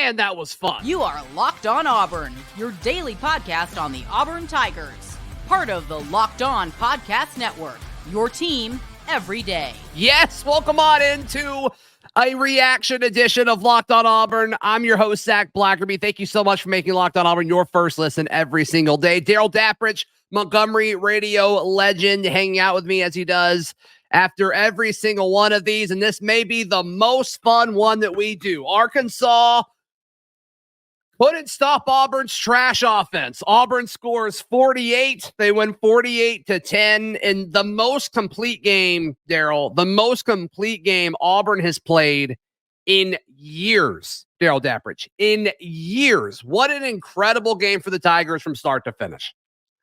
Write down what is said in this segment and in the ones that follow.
man, that was fun. You are Locked On Auburn, your daily podcast on the Auburn Tigers. Part of the Locked On Podcast Network, your team every day. Yes, welcome on into a reaction edition of Locked On Auburn. I'm your host, Zach Blackerby. Thank you so much for making Locked On Auburn your first listen every single day. Darrell Dapprich, Montgomery radio legend, hanging out with me as he does after every single one of these, and this may be the most fun one that we do. Arkansas couldn't stop Auburn's trash offense. Auburn scores 48. They win 48-10 in the most complete game, Darrell, the most complete game Auburn has played in years, Darrell Dapprich, in years. What an incredible game for the Tigers from start to finish.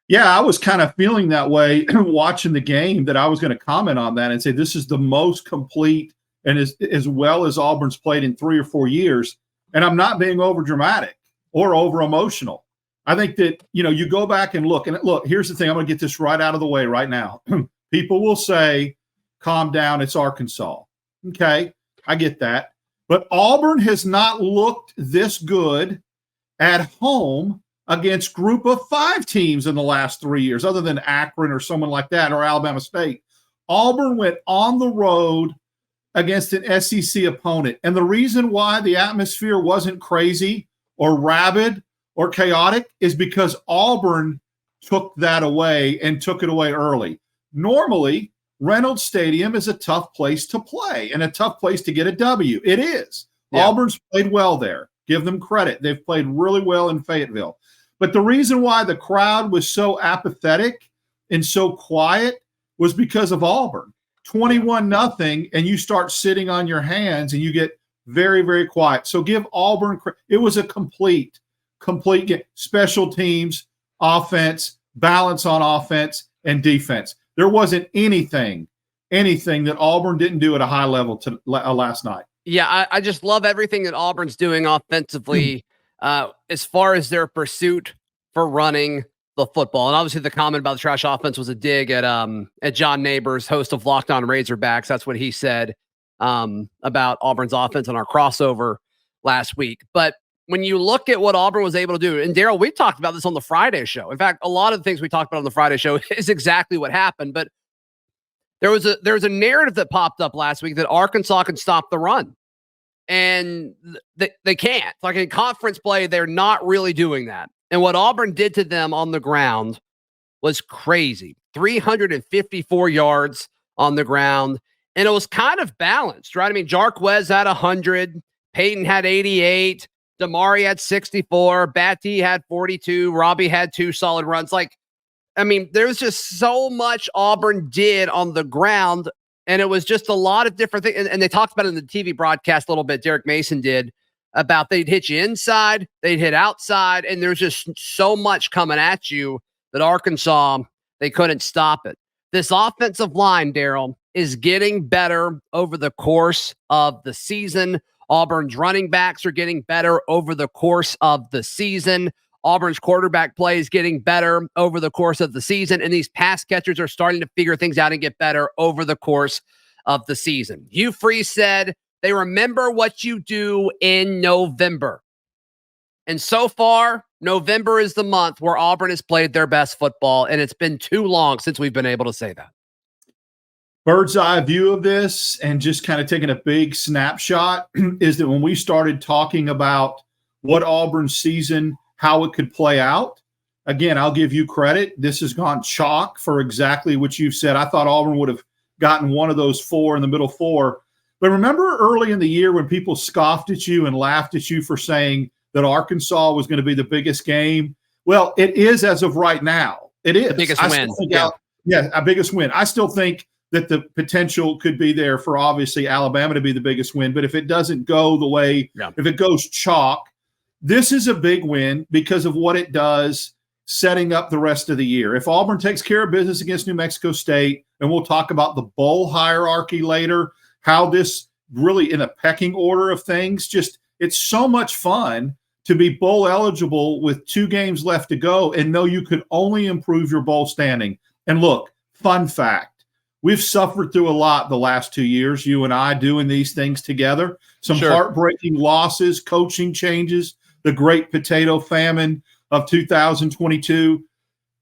Yeah, I was kind of feeling that way watching the game, that I was going to comment on that and say this is the most complete and as well as Auburn's played in 3 or 4 years. And I'm not being over dramatic or over emotional. I think that, you go back and look, here's the thing. I'm going to get this right out of the way right now. People will say, calm down, it's Arkansas. Okay, I get that. But Auburn has not looked this good at home against group of 5 teams in the last 3 years, other than Akron or someone like that, or Alabama State. Auburn went on the road against an SEC opponent. And the reason why the atmosphere wasn't crazy or rabid or chaotic is because Auburn took that away and took it away early. Normally, Reynolds Stadium is a tough place to play and a tough place to get a W. It is. Yeah. Auburn's played well there. Give them credit. They've played really well in Fayetteville. But the reason why the crowd was so apathetic and so quiet was because of Auburn. 21-0, and you start sitting on your hands and you get very, very quiet. So give Auburn credit. It was a complete game. Special teams, offense, balance on offense, and defense. There wasn't anything that Auburn didn't do at a high level last night. Yeah, I just love everything that Auburn's doing offensively. As far as their pursuit for running the football. And obviously the comment about the trash offense was a dig at John Neighbors, host of Locked On Razorbacks. That's what he said about Auburn's offense on our crossover last week. But when you look at what Auburn was able to do, and Darrell, we talked about this on the Friday show. In fact, a lot of the things we talked about on the Friday show is exactly what happened. But there was a narrative that popped up last week that Arkansas can stop the run. And they can't. Like in conference play, they're not really doing that. And what Auburn did to them on the ground was crazy. 354 yards on the ground. And it was kind of balanced, right? I mean, Jarquez had 100. Peyton had 88. Damari had 64. Batty had 42. Robbie had 2 solid runs. There's just so much Auburn did on the ground. And it was just a lot of different things. And they talked about it in the TV broadcast a little bit. Derek Mason did about they'd hit you inside, they'd hit outside, and there's just so much coming at you that Arkansas, they couldn't stop it. This offensive line, Darrell, is getting better over the course of the season. Auburn's running backs are getting better over the course of the season. Auburn's quarterback play is getting better over the course of the season, and these pass catchers are starting to figure things out and get better over the course of the season. Hugh Freeze said they remember what you do in November. And so far, November is the month where Auburn has played their best football, and it's been too long since we've been able to say that. Bird's eye view of this, and just kind of taking a big snapshot, is that when we started talking about what Auburn's season, how it could play out. Again, I'll give you credit. This has gone chalk for exactly what you've said. I thought Auburn would have gotten one of those 4 in the middle 4. But remember early in the year when people scoffed at you and laughed at you for saying that Arkansas was going to be the biggest game? Well, it is as of right now. It is. The biggest win. A biggest win. I still think that the potential could be there for obviously Alabama to be the biggest win. But if it doesn't go the way, if it goes chalk, this is a big win because of what it does setting up the rest of the year. If Auburn takes care of business against New Mexico State, and we'll talk about the bowl hierarchy later, how this really in a pecking order of things, just it's so much fun to be bowl eligible with 2 games left to go and know you could only improve your bowl standing. And look, fun fact, we've suffered through a lot the last 2 years, you and I doing these things together. Some Sure. heartbreaking losses, coaching changes, the great potato famine of 2022.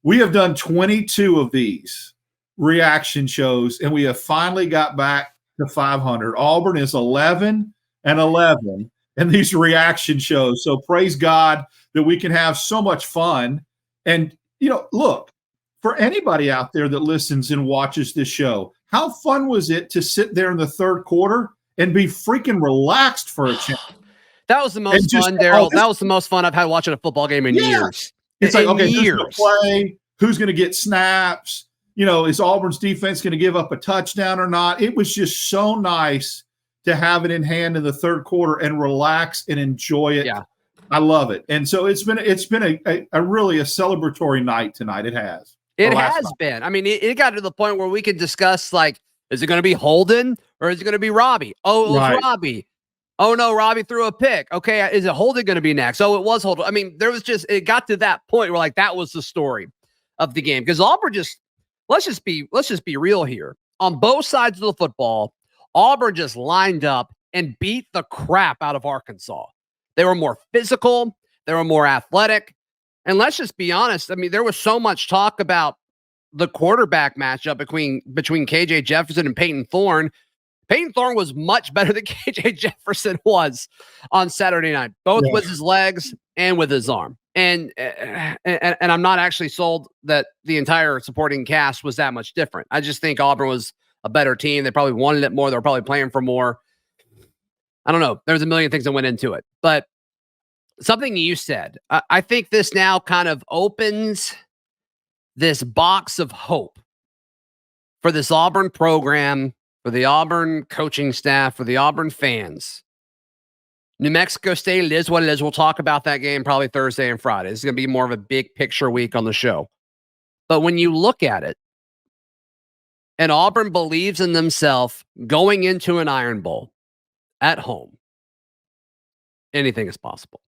We have done 22 of these reaction shows, and we have finally got back to 500. Auburn is 11-11 in these reaction shows. So praise God that we can have so much fun. And, look, for anybody out there that listens and watches this show, how fun was it to sit there in the third quarter and be freaking relaxed for a change? That was the most fun, Darrell. That was the most fun I've had watching a football game in years. It's like, okay, years. who's going to play? Who's going to get snaps? Is Auburn's defense going to give up a touchdown or not? It was just so nice to have it in hand in the third quarter and relax and enjoy it. Yeah. I love it. And so it's been a really a celebratory night tonight. It has. It has been. I mean, it got to the point where we could discuss, like, is it going to be Holden or is it going to be Robbie? Oh, it was Robbie. Oh, no, Robbie threw a pick. Okay, is it Holden going to be next? Oh, it was Holden. I mean, it got to that point where, like, that was the story of the game. Because Auburn let's just be real here. On both sides of the football, Auburn just lined up and beat the crap out of Arkansas. They were more physical. They were more athletic. And let's just be honest. I mean, there was so much talk about the quarterback matchup between KJ Jefferson and Peyton Thorne. Peyton Thorne was much better than KJ Jefferson was on Saturday night, both with his legs and with his arm. And I'm not actually sold that the entire supporting cast was that much different. I just think Auburn was a better team. They probably wanted it more. They were probably playing for more. I don't know. There's a million things that went into it, but something you said, I think this now kind of opens this box of hope for this Auburn program, for the Auburn coaching staff, for the Auburn fans. New Mexico State, it is what it is. We'll talk about that game probably Thursday and Friday. This is going to be more of a big picture week on the show. But when you look at it, and Auburn believes in themselves going into an Iron Bowl at home, anything is possible.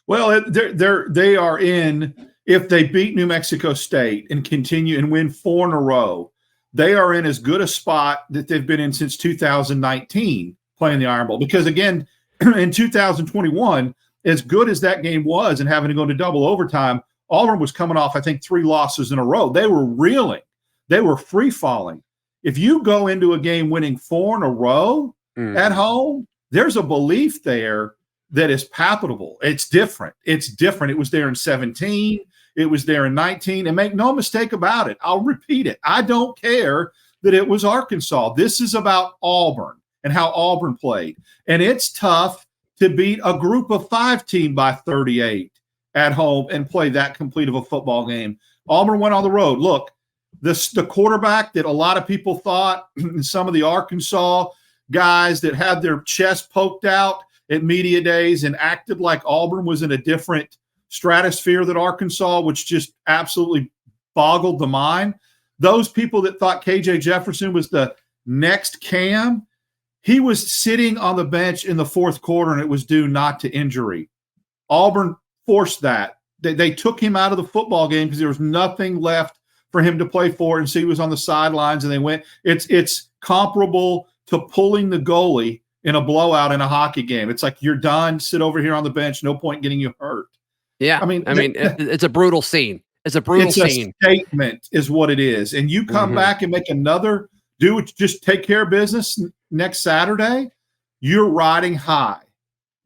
Well, they are in, if they beat New Mexico State and continue and win 4 in a row, they are in as good a spot that they've been in since 2019 playing the Iron Bowl. Because again, in 2021, as good as that game was and having to go into double overtime, Auburn was coming off, I think, 3 losses in a row. They were reeling. They were free falling. If you go into a game winning 4 in a row at home, there's a belief there that is palpable. It's different. It was there in 17. It was there in 19. And make no mistake about it, I'll repeat it. I don't care that it was Arkansas. This is about Auburn and how Auburn played. And it's tough to beat a group of 5 team by 38 at home and play that complete of a football game. Auburn went on the road. Look, the quarterback that a lot of people thought, some of the Arkansas guys that had their chest poked out at media days and acted like Auburn was in a different stratosphere than Arkansas, which just absolutely boggled the mind. Those people that thought KJ Jefferson was the next Cam, he was sitting on the bench in the fourth quarter, and it was due not to injury. Auburn forced that. They took him out of the football game because there was nothing left for him to play for, and so he was on the sidelines, and they went. It's comparable to pulling the goalie in a blowout in a hockey game. It's like, you're done, sit over here on the bench, no point getting you hurt. Yeah, I mean, it's a brutal scene. It's a brutal scene. A statement is what it is. And you come back and make another, just take care of business next Saturday, you're riding high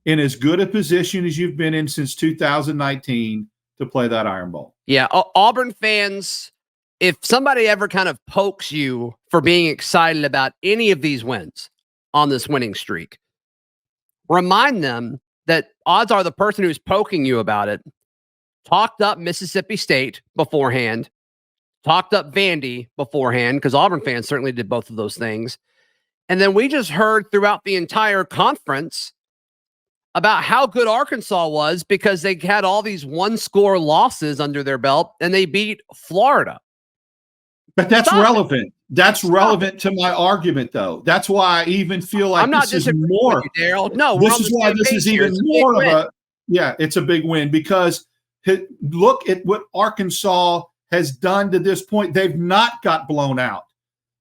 in as good a position as you've been in since 2019 to play that Iron Bowl. Yeah, Auburn fans, if somebody ever kind of pokes you for being excited about any of these wins on this winning streak, remind them that odds are the person who's poking you about it talked up Mississippi State beforehand, talked up Vandy beforehand, because Auburn fans certainly did both of those things. And then we just heard throughout the entire conference about how good Arkansas was because they had all these one-score losses under their belt, and they beat Florida. But that's relevant. That's relevant to my argument, though. That's why I even feel like I'm not this is more. with you, Darrell. No, this is why this is even more of a. Yeah, it's a big win because look at what Arkansas has done to this point. They've not got blown out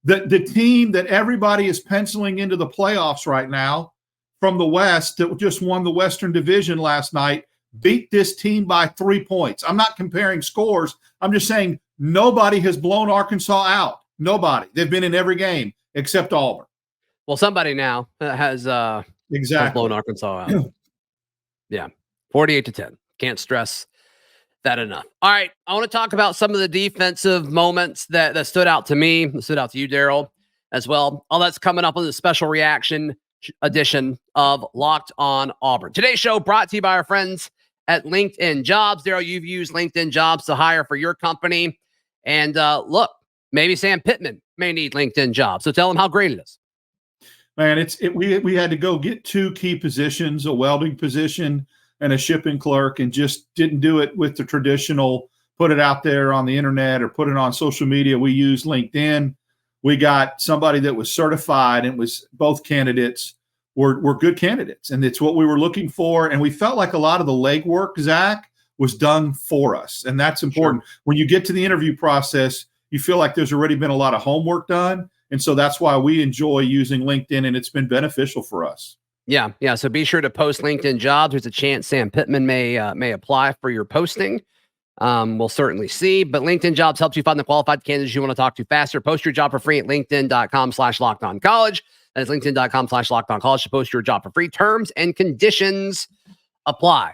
The team that everybody is penciling into the playoffs right now from the West that just won the Western Division last night beat this team by 3 points. I'm not comparing scores. I'm just saying nobody has blown Arkansas out. Nobody. They've been in every game except Auburn. Well, somebody now has blown Arkansas out. Yeah, 48-10. Can't stress that enough. All right, I want to talk about some of the defensive moments that stood out to me, that stood out to you, Darrell, as well. All that's coming up on the special reaction edition of Locked On Auburn. Today's show brought to you by our friends at LinkedIn Jobs. Darrell, you've used LinkedIn Jobs to hire for your company. And look, maybe Sam Pittman may need LinkedIn Jobs. So tell him how great it is. Man, we had to go get 2 key positions, a welding position and a shipping clerk, and just didn't do it with the traditional put it out there on the internet or put it on social media. We used LinkedIn. We got somebody that was certified, and was both candidates were good candidates, and it's what we were looking for. And we felt like a lot of the legwork, Zach, was done for us, and that's important. Sure. When you get to the interview process, you feel like there's already been a lot of homework done, and so that's why we enjoy using LinkedIn, and it's been beneficial for us. Yeah. So be sure to post LinkedIn Jobs. There's a chance Sam Pittman may apply for your posting. We'll certainly see. But LinkedIn Jobs helps you find the qualified candidates you want to talk to faster. Post your job for free at linkedin.com/lockedoncollege. That is linkedin.com/lockedoncollege to post your job for free. Terms and conditions apply.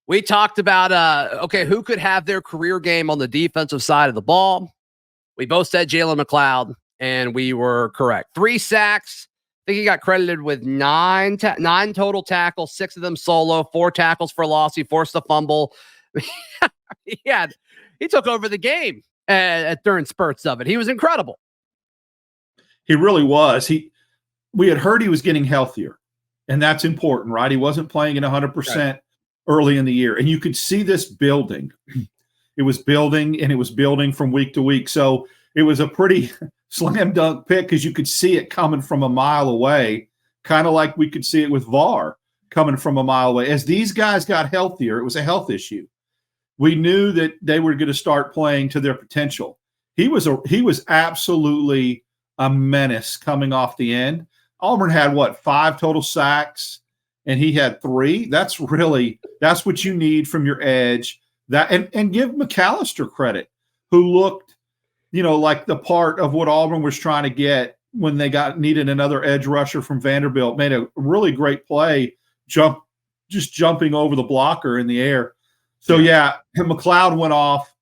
We talked about, who could have their career game on the defensive side of the ball. We both said Jalen McLeod, and we were correct. 3 sacks. I think he got credited with 9 total tackles, 6 of them solo, 4 tackles for loss. He forced a fumble. He took over the game during spurts of it. He was incredible. He really was. We had heard he was getting healthier, and that's important, right? He wasn't playing at 100% early in the year, and you could see this building. It was building, and it was building from week to week. So it was a pretty slam dunk pick because you could see it coming from a mile away, kind of like we could see it with VAR coming from a mile away. As these guys got healthier, it was a health issue. We knew that they were going to start playing to their potential. He was absolutely a menace coming off the end. Auburn had 5 total sacks, and he had 3. That's what you need from your edge. And give McAllister credit, who looked, like the part of what Auburn was trying to get when they needed another edge rusher from Vanderbilt. Made a really great play, jumping over the blocker in the air. So McLeod went off.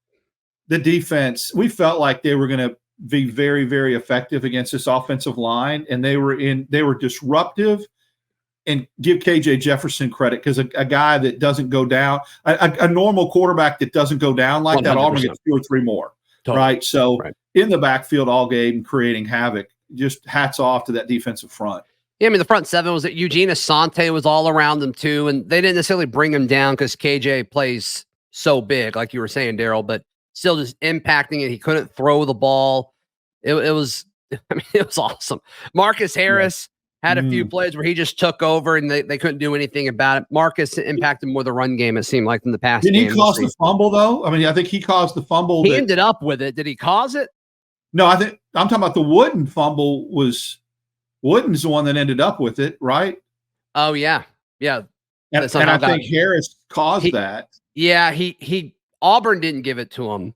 The defense, we felt like they were going to be very, very effective against this offensive line, and they were disruptive. And give KJ Jefferson credit, because a guy that doesn't go down, a normal quarterback that doesn't go down like 100%. That, Auburn gets 2 or 3 more. Totally. Right. So in the backfield all game, creating havoc. Just hats off to that defensive front. Yeah, I mean, the front 7 was that Eugene Asante was all around them too, and they didn't necessarily bring him down because KJ plays so big, like you were saying, Darrell, but still just impacting it. He couldn't throw the ball. It was awesome. Marcus Harris had a few plays where he just took over and they couldn't do anything about it. Marcus impacted more the run game, it seemed like, in the past. Didn't he cause the fumble, though? I mean, I think he caused the fumble. He ended up with it. Did he cause it? No, I'm talking about the Wooden fumble. Wooden's the one that ended up with it, right? Oh, yeah. Yeah. And I think Harris caused that. Yeah, Auburn didn't give it to him.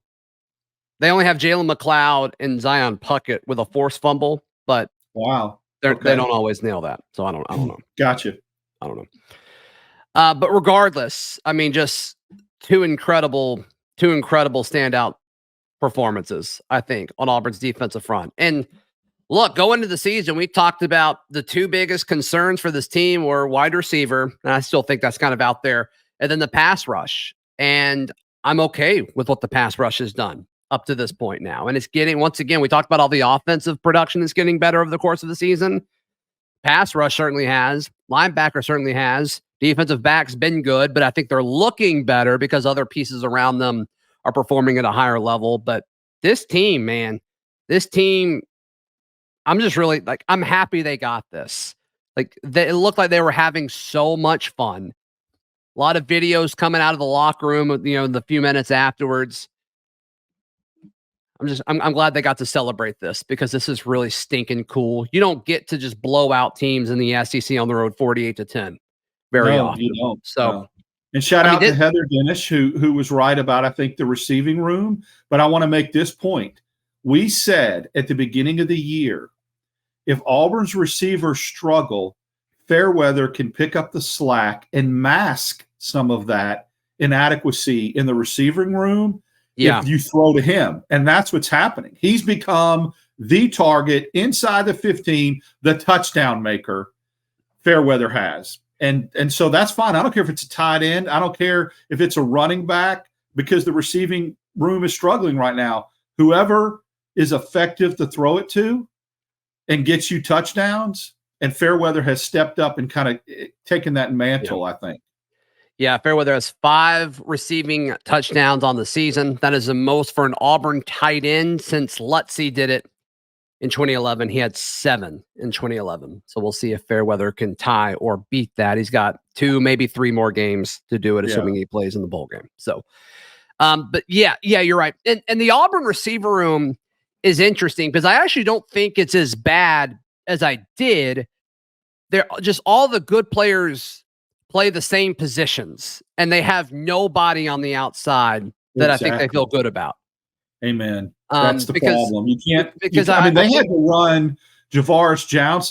They only have Jalen McLeod and Zion Puckett with a forced fumble, but wow. They don't always nail that. So I don't know. Gotcha. I don't know. But regardless, I mean, just two incredible standout performances, I think, on Auburn's defensive front. And look, going into the season, we talked about the 2 biggest concerns for this team were wide receiver, and I still think that's kind of out there, and then the pass rush. And I'm okay with what the pass rush has done up to this point now. And it's getting, once again, we talked about all the offensive production is getting better over the course of the season. Pass rush certainly has. Linebacker certainly has. Defensive back's been good, but I think they're looking better because other pieces around them are performing at a higher level. But this team, I'm just really I'm happy they got this. It looked like they were having so much fun. A lot of videos coming out of the locker room, the few minutes afterwards. I'm glad they got to celebrate this because this is really stinking cool. You don't get to just blow out teams in the SEC on the road 48-10 very often. You don't. So, no. And shout out to Heather Dennis, who was right about, I think, the receiving room. But I want to make this point. We said at the beginning of the year, if Auburn's receivers struggle, Fairweather can pick up the slack and mask some of that inadequacy in the receiving room if you throw to him. And that's what's happening. He's become the target inside the 15, the touchdown maker Fairweather has. And so that's fine. I don't care if it's a tight end. I don't care if it's a running back because the receiving room is struggling right now. Whoever is effective to throw it to and gets you touchdowns, and Fairweather has stepped up and kind of taken that mantle, I think. Yeah, Fairweather has 5 receiving touchdowns on the season. That is the most for an Auburn tight end since Lutzy did it in 2011. He had 7 in 2011. So we'll see if Fairweather can tie or beat that. He's got 2, maybe 3 more games to do it, assuming he plays in the bowl game. So, but yeah, you're right. And the Auburn receiver room is interesting because I actually don't think it's as bad as I did. They're just all the good players play the same positions, and they have nobody on the outside that I think they feel good about. Amen. That's the problem. You can't because I mean they had to run Javaris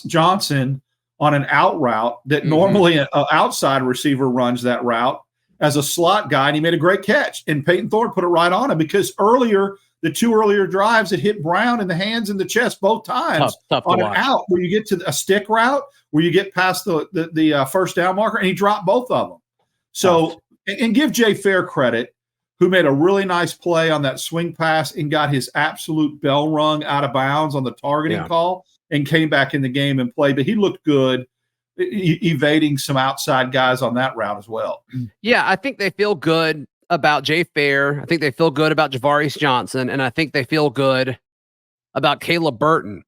Johnson on an out route that normally an outside receiver runs that route as a slot guy, and he made a great catch. And Peyton Thorne put it right on him because the 2 earlier drives, it hit Brown in the hands and the chest both times tough on an out where you get to a stick route where you get past the first down marker, and he dropped both of them. So, and give Jay Fair credit, who made a really nice play on that swing pass and got his absolute bell rung out of bounds on the targeting call and came back in the game and played. But he looked good, evading some outside guys on that route as well. Yeah, I think they feel good about Jay Fair. I think they feel good about Javaris Johnson, and I think they feel good about Caleb Burton.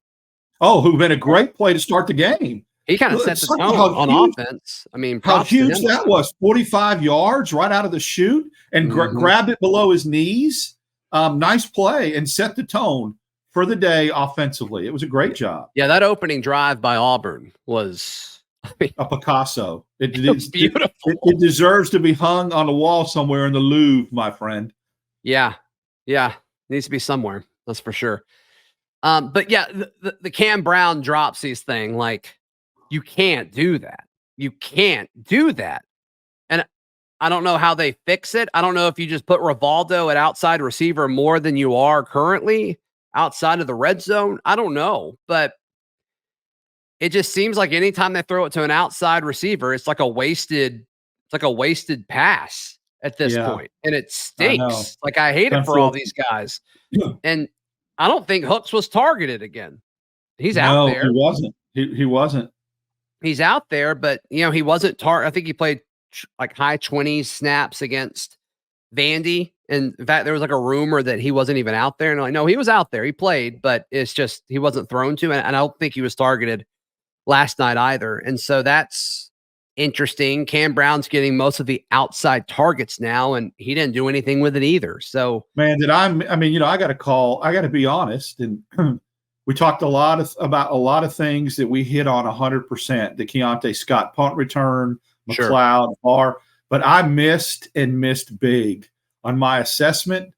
Oh, who made a great play to start the game. He kind of set the tone on offense. I mean, how huge that was. 45 yards right out of the chute and grabbed it below his knees. Nice play and set the tone for the day offensively. It was a great job. Yeah, that opening drive by Auburn was a Picasso. It was beautiful. It deserves to be hung on the wall somewhere in the Louvre, my friend. Yeah. Needs to be somewhere. That's for sure. But yeah, the Cam Brown dropsies thing, like, you can't do that. You can't do that. And I don't know how they fix it. I don't know if you just put Rivaldo at outside receiver more than you are currently outside of the red zone. I don't know, but it just seems like anytime they throw it to an outside receiver, it's like a wasted pass at this point. And it stinks. Like, I hate it for all these guys. And I don't think Hooks was targeted again. He's out there. He wasn't. He wasn't. He's out there, but he wasn't I think he played like high 20s snaps against Vandy. And in fact, there was like a rumor that he wasn't even out there. And I'm like, no, he was out there. He played, but it's just he wasn't thrown to. And I don't think he was targeted last night either. And so that's interesting. Cam Brown's getting most of the outside targets now, and he didn't do anything with it either. So, man, I got to be honest. And we talked about a lot of things that we hit on 100%. The Keionte Scott punt return, McLeod, but I missed big on my assessment,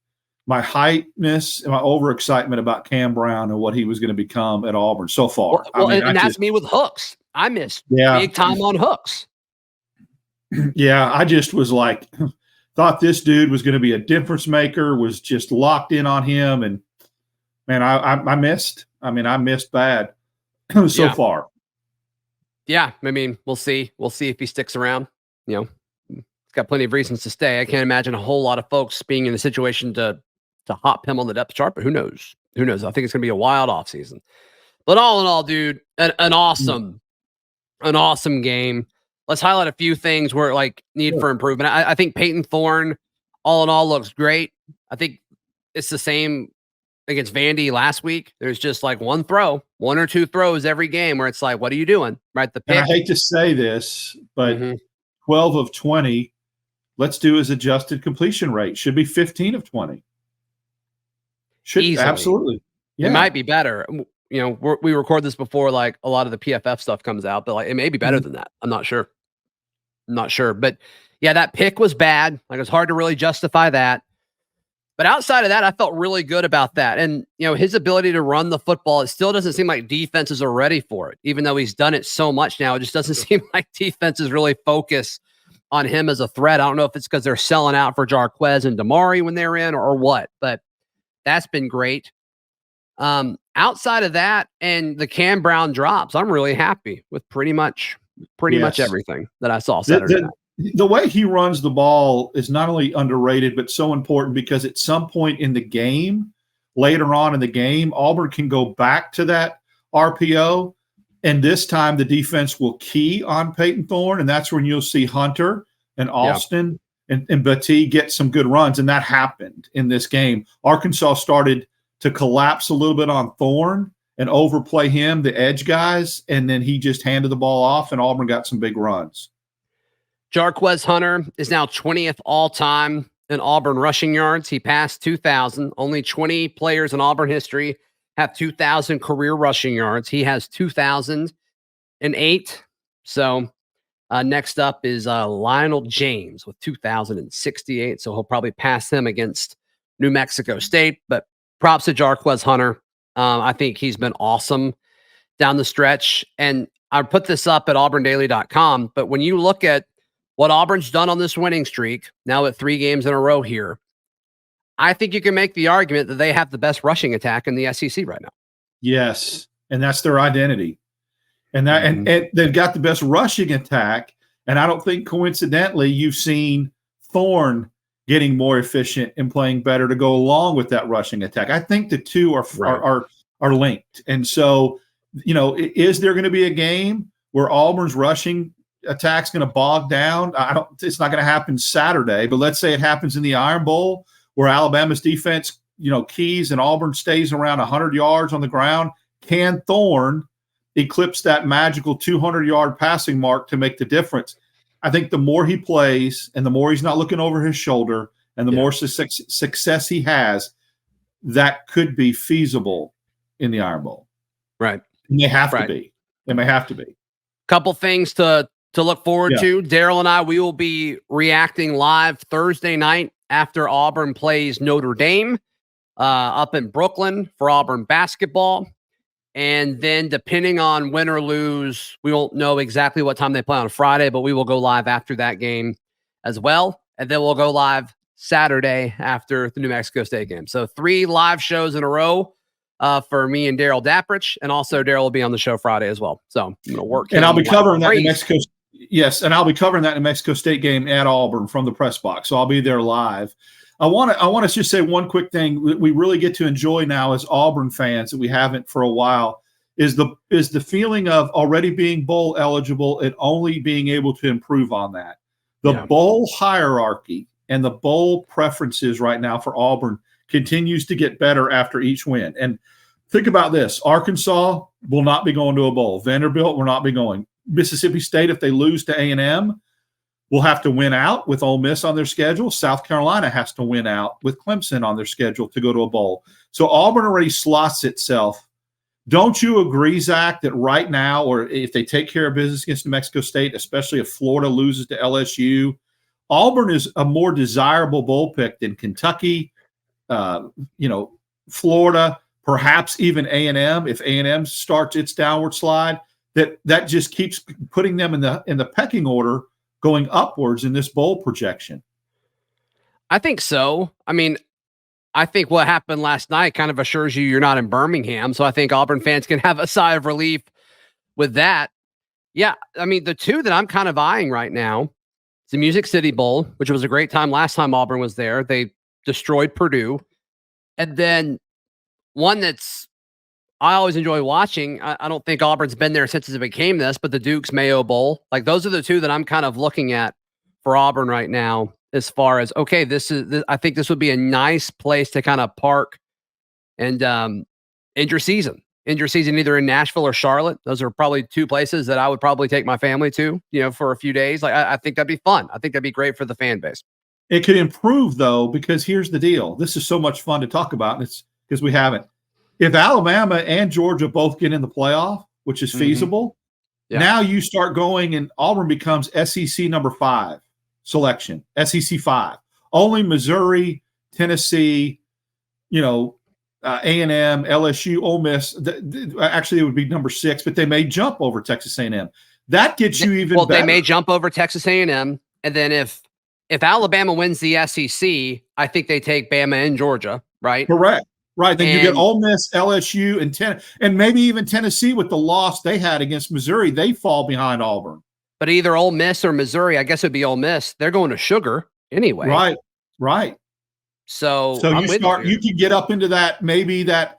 my hypeness, and my overexcitement about Cam Brown and what he was going to become at Auburn so far. That's me with Hooks. I missed big time on Hooks. Yeah, I just was like, thought this dude was going to be a difference maker, was just locked in on him, and man, I missed. I missed bad so far. Yeah, I mean, we'll see. We'll see if he sticks around. He's got plenty of reasons to stay. I can't imagine a whole lot of folks being in a situation to hop him on the depth chart, but who knows? Who knows? I think it's going to be a wild offseason. But all in all, dude, an awesome game. Let's highlight a few things where need for improvement. I think Peyton Thorne, all in all, looks great. I think it's the same against Vandy last week. There's just like one or two throws every game where it's like, what are you doing? Right. The pick. And I hate to say this, but 12 of 20, let's do his adjusted completion rate. Should be 15 of 20. Easily. Absolutely. Yeah. It might be better. You know, we record this before like a lot of the PFF stuff comes out, but like it may be better than that. I'm not sure. But yeah, that pick was bad. Like it's hard to really justify that. But outside of that, I felt really good about that. And, you know, his ability to run the football, it still doesn't seem like defenses are ready for it. Even though he's done it so much now, it just doesn't seem like defenses really focus on him as a threat. I don't know if it's because they're selling out for Jarquez and Damari when they're in or what, but that's been great. Outside of that and the Cam Brown drops, I'm really happy with pretty much everything that I saw Saturday night. The way he runs the ball is not only underrated, but so important because at some point in the game, later on in the game, Auburn can go back to that RPO. And this time the defense will key on Peyton Thorne. And that's when you'll see Hunter and Austin and Battie get some good runs. And that happened in this game. Arkansas started to collapse a little bit on Thorne and overplay him, the edge guys. And then he just handed the ball off and Auburn got some big runs. Jarquez Hunter is now 20th all-time in Auburn rushing yards. He passed 2,000. Only 20 players in Auburn history have 2,000 career rushing yards. He has 2,008. So next up is Lionel James with 2,068. So he'll probably pass him against New Mexico State. But props to Jarquez Hunter. I think he's been awesome down the stretch. And I put this up at auburndaily.com. But when you look at what Auburn's done on this winning streak, now at 3 games in a row here, I think you can make the argument that they have the best rushing attack in the SEC right now. Yes, and that's their identity. And that and they've got the best rushing attack, and I don't think coincidentally you've seen Thorne getting more efficient and playing better to go along with that rushing attack. I think the two are linked. And so, you know, is there going to be a game where Auburn's rushing attack's going to bog down? It's not going to happen Saturday, but let's say it happens in the Iron Bowl where Alabama's defense, you know, keys and Auburn stays around 100 yards on the ground. Can Thorne eclipse that magical 200-yard passing mark to make the difference? I think the more he plays and the more he's not looking over his shoulder and the more success he has, that could be feasible in the Iron Bowl. Right. And they have to be. They may have to be. Couple things to look forward to. Darrell and I, we will be reacting live Thursday night after Auburn plays Notre Dame up in Brooklyn for Auburn basketball. And then depending on win or lose, we won't know exactly what time they play on Friday, but we will go live after that game as well. And then we'll go live Saturday after the New Mexico State game. So 3 live shows in a row for me and Darrell Dapprich. And also Darrell will be on the show Friday as well. So I'm going to work. And I'll be covering that in Mexico. Yes, and I'll be covering that New Mexico State game at Auburn from the press box. So I'll be there live. I want to just say one quick thing we really get to enjoy now as Auburn fans that we haven't for a while is the feeling of already being bowl eligible and only being able to improve on that. The bowl hierarchy and the bowl preferences right now for Auburn continues to get better after each win. And think about this. Arkansas will not be going to a bowl. Vanderbilt will not be going. Mississippi State, if they lose to A&M, will have to win out with Ole Miss on their schedule. South Carolina has to win out with Clemson on their schedule to go to a bowl. So Auburn already slots itself. Don't you agree, Zach, that right now, or if they take care of business against New Mexico State, especially if Florida loses to LSU, Auburn is a more desirable bowl pick than Kentucky, Florida, perhaps even A&M. If A&M starts its downward slide, that just keeps putting them in the pecking order going upwards in this bowl projection. I think so. I mean, I think what happened last night kind of assures you're not in Birmingham. So I think Auburn fans can have a sigh of relief with that. Yeah. I mean, the two that I'm kind of eyeing right now is the Music City Bowl, which was a great time last time Auburn was there. They destroyed Purdue. And then one I always enjoy watching. I don't think Auburn's been there since it became this, but the Duke's Mayo Bowl. Like those are the two that I'm kind of looking at for Auburn right now as far as, okay, I think this would be a nice place to kind of park and end your season either in Nashville or Charlotte. Those are probably two places that I would probably take my family to, for a few days. Like I think that'd be fun. I think that'd be great for the fan base. It could improve though, because here's the deal. This is so much fun to talk about. And because we haven't. If Alabama and Georgia both get in the playoff, which is feasible, now you start going and Auburn becomes SEC number 5 selection, SEC 5. Only Missouri, Tennessee, A&M, LSU, Ole Miss. Actually, it would be number 6, but they may jump over Texas A&M. That gets you even better. They may jump over Texas A&M, and then if Alabama wins the SEC, I think they take Bama and Georgia, right? Correct. Right. Then you get Ole Miss, LSU, and maybe even Tennessee with the loss they had against Missouri. They fall behind Auburn. But either Ole Miss or Missouri, I guess it'd be Ole Miss. They're going to Sugar anyway. Right. So you can get up into that, maybe that,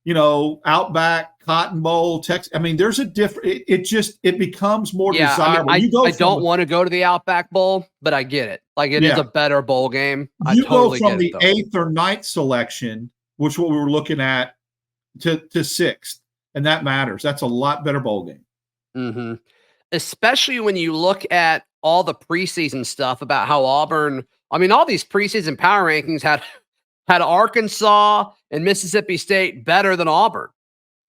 Outback, Cotton Bowl, Texas. I mean, there's a different, it becomes more desirable. I don't want to go to the Outback Bowl, but I get it. Like it is a better bowl game. You go from the 8th or 9th selection, which what we were looking at, to 6th, and that matters. That's a lot better bowl game. Mm-hmm. Especially when you look at all the preseason stuff about how Auburn, all these preseason power rankings had Arkansas and Mississippi State better than Auburn,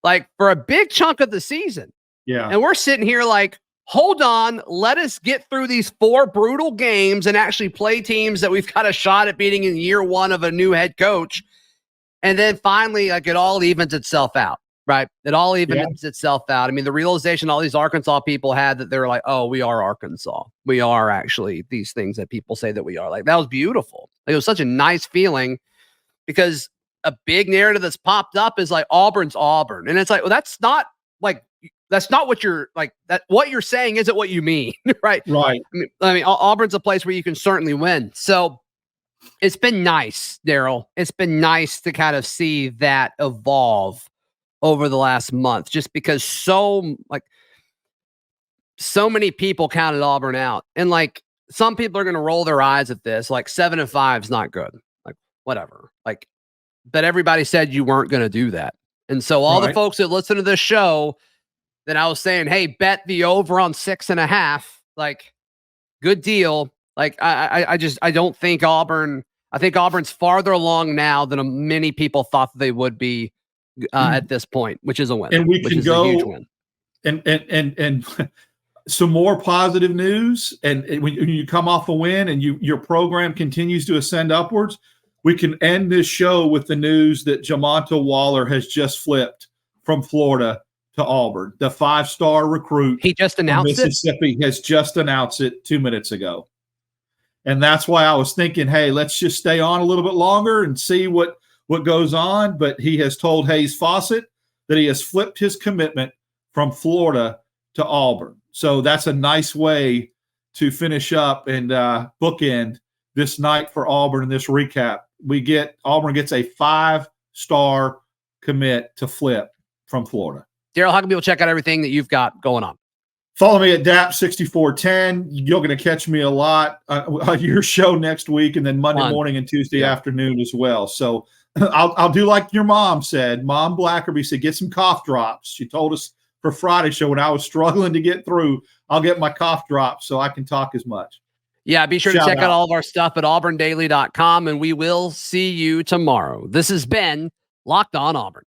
like for a big chunk of the season. Yeah. And we're sitting here like, hold on, let us get through these 4 brutal games and actually play teams that we've got a shot at beating in year 1 of a new head coach. And then finally, like it all evens itself out, right? It all evens itself out. The realization all these Arkansas people had that they're like, oh, we are Arkansas. We are actually these things that people say that we are. Like that was beautiful. Like, it was such a nice feeling because a big narrative that's popped up is like Auburn's Auburn. And it's like, well, that's not what you're like, that what you're saying isn't what you mean, right? Right. Auburn's a place where you can certainly win. So it's been nice, Darrell. It's been nice to kind of see that evolve over the last month, just because so many people counted Auburn out. And like some people are going to roll their eyes at this, like 7-5 is not good. Like whatever. Like, but everybody said you weren't going to do that. And so all the folks that listen to this show that I was saying, hey, bet the over on 6.5, like good deal. Like, I don't think Auburn, I think Auburn's farther along now than many people thought they would be at this point, which is a win. And we can go a huge win. And some more positive news. And when you come off a win and your program continues to ascend upwards, we can end this show with the news that Jamonta Waller has just flipped from Florida to Auburn. The 5-star recruit. He just announced Mississippi has just announced it 2 minutes ago. And that's why I was thinking, hey, let's just stay on a little bit longer and see what goes on. But he has told Hayes Fawcett that he has flipped his commitment from Florida to Auburn. So that's a nice way to finish up and bookend this night for Auburn in this recap. Auburn gets a 5-star commit to flip from Florida. Darrell, how can people check out everything that you've got going on? Follow me at DAP6410. You're going to catch me a lot on your show next week, and then Monday morning and Tuesday afternoon as well. So I'll do like your mom said. Mom Blackerby said, get some cough drops. She told us for Friday show when I was struggling to get through, I'll get my cough drops so I can talk as much. Yeah, be sure to check out all of our stuff at auburndaily.com, and we will see you tomorrow. This has been Locked On Auburn.